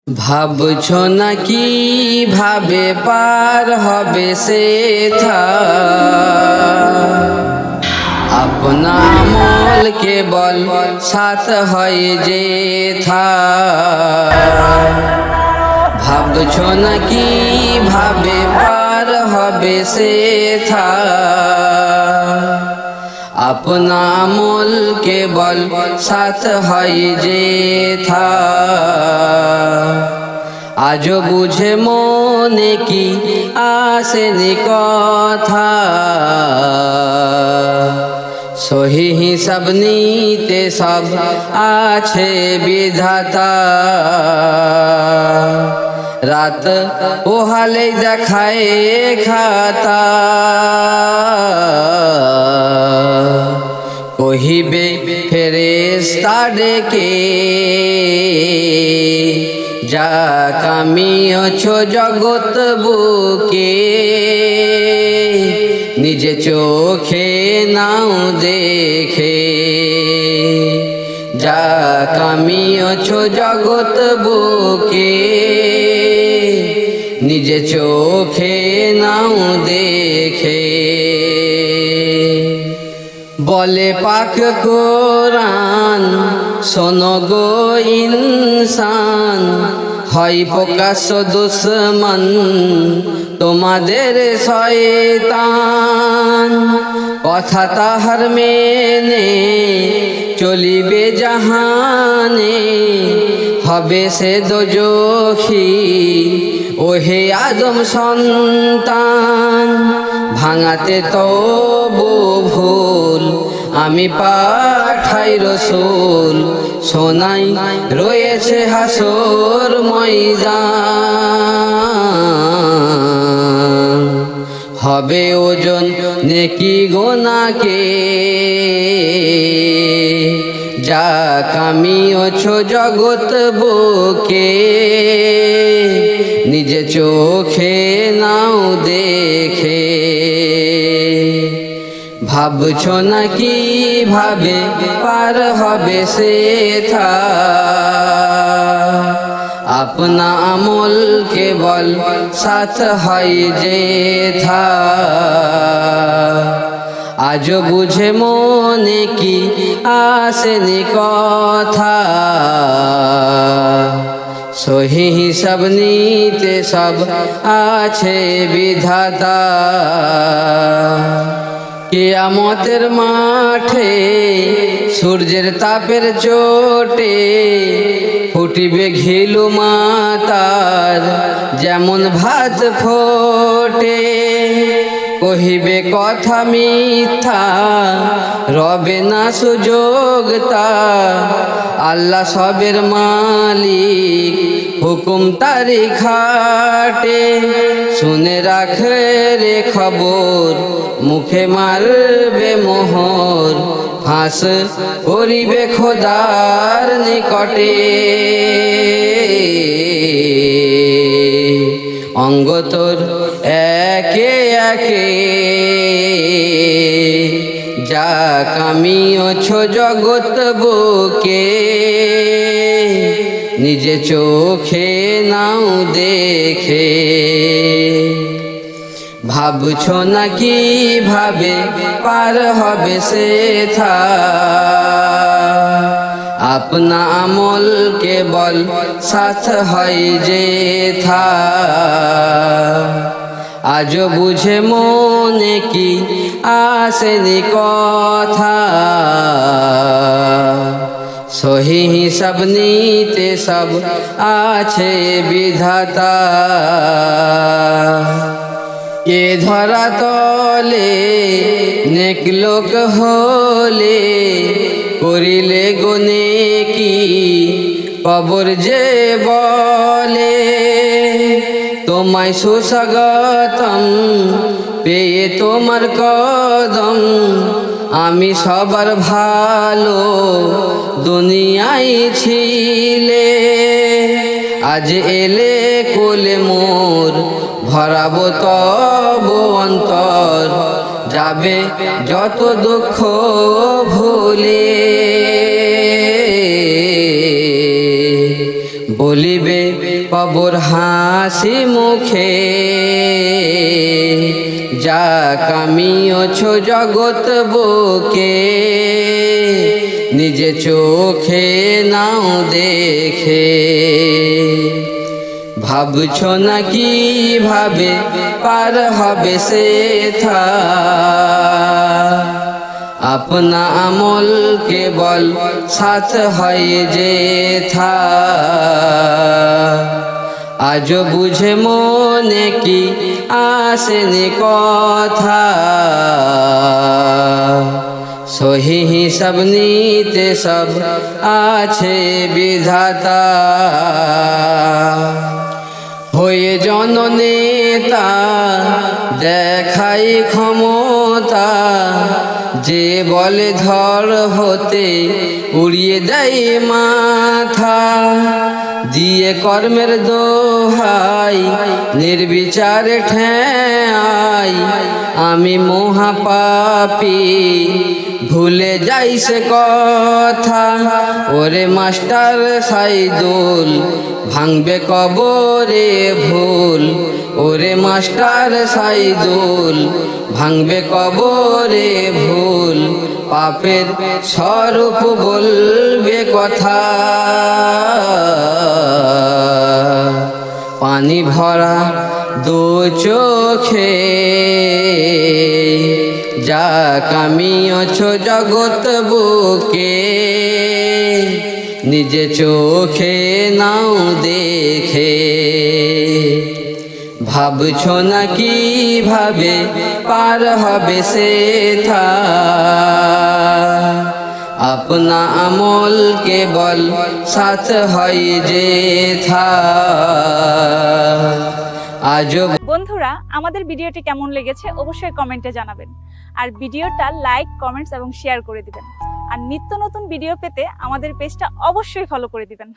ভাবছো না কিভাবে পার হবে সেথা আপনা আমল কেবল সাথ হয় যেথা। ভাবছো না কিভাবে পার হবে সেথা अपना আমল কেবল সাথ হয় যেথা। আজও বুঝে মনে কি আসেনি কথা, সহি হিসাব নিতে সব আছে বিধাতা। রাত পোহালে দেখায় খাতা, কহিবে ফেরেশতা ডেকে যা কামিয়েছো জগৎ বুকে, নিজে চোখে নাও দেখে। যা কামিয়েছো জগৎ বুকে, নিজে চোখে নাও দেখে। বলে পাক কোরআন শোনো গো ইনসান, হয় প্রকাশ দুশ্মন তোমাদের শয়তান। কথা তাহার মেনে চলিবে জাহানে, হবে সে দোজখী ওহে আদম সন্তান। ভাঙাতে তবু ভুল আমি পাঠাই রসুল, শোনাই রয়েছে হাসর ময়দান। হবে ওজন নেকি গোনাকে, যা কামিয়েছো জগৎ বুকে, নিজে চোখে নাও দেখে। ভাবছো না কিভাবে পার হবে সেথা আপনা আমল কেবল সাথ হয় যেথা। আজও বুঝে মনে কি আসেনি কথা, সহি হিসাব নিতে সব আছে বিধাতা। কিয়ামতের মাঠে সূর্যের তাপের চোটে ফুটিবে ঘিলু মাতার যেমন ভাত ফোটে। কহিবে কথা মিথ্যা রবে না সুযোগতা, আল্লাহ সবের মালিক হুকুম তারি খাটে। শুনে রাখে রে খবর মুখে মারবে মোহর, ফাঁস করিবে খোদার নিকটে। অঙ্গ তোর একে একে যা কামিয়েছো জগৎ বুকে, নিজে চোখে নাও দেখে। ভাবছো না কিভাবে পার হবে সেথা আপনা আমল কেবল সাথ হয় যেথা। আজও বুঝে মনে কি আসেনি কথা, সহি হিসাব নিতে সব আছে বিধাতা। এ ধরা তলে নেক লোক হলে করিলে গুনে কি কবর যে বলে। তোমায় সুস্বাগতম পেয়ে তোমার কদম, আমি সবার ভালো দুনিয়ায় ছিলে। আজ এলে কোলে মোর ভরাবো তব অন্তর, যাবে যত দুঃখ ভুলে। বলিবে কবর হাসি মুখে যা কামিয়েছ জগৎ বুকে নিজে চোখে নাও দেখে ভাবছ না কিভাবে পার হবে সেথা अपना আমল কেবল সাথ হয় যেথা আজ বুঝে মনে কি আসেনি কথা সহি হিসাব নিতে সব আছে বিধাতা হয়ে জননেতা দেখাই ক্ষমতা যে বলে ধর হতে উড়িয়ে দেয় মাথা দিয়ে কর্মের দোহাই নির্বিচারে ঠেয়াই আমি মহাপাপী ভুলে যাই সে কথা ওরে মাস্টার সাইদুল ভাঙবে কবরে ভুল ওরে মাস্টার সাইদুল ভাঙবে কবরে ভুল পাপের স্বরূপ বলবে কথা পানি ভরা দু চোখে যা কামিয়েছ জগৎ বুকে নিজে চোখে নাও দেখে ভাবছ না কিভাবে পার হবে সেথা अपना আমল কেবল সাথ হয় যেথা আজ বন্ধুরা আমাদের ভিডিওটি কেমন লেগেছে অবশ্যই কমেন্টে জানাবেন আর ভিডিওটা লাইক কমেন্টস এবং শেয়ার করে দিবেন আর নিত্য নতুন ভিডিও পেতে আমাদের পেজটা অবশ্যই ফলো করে দিবেন।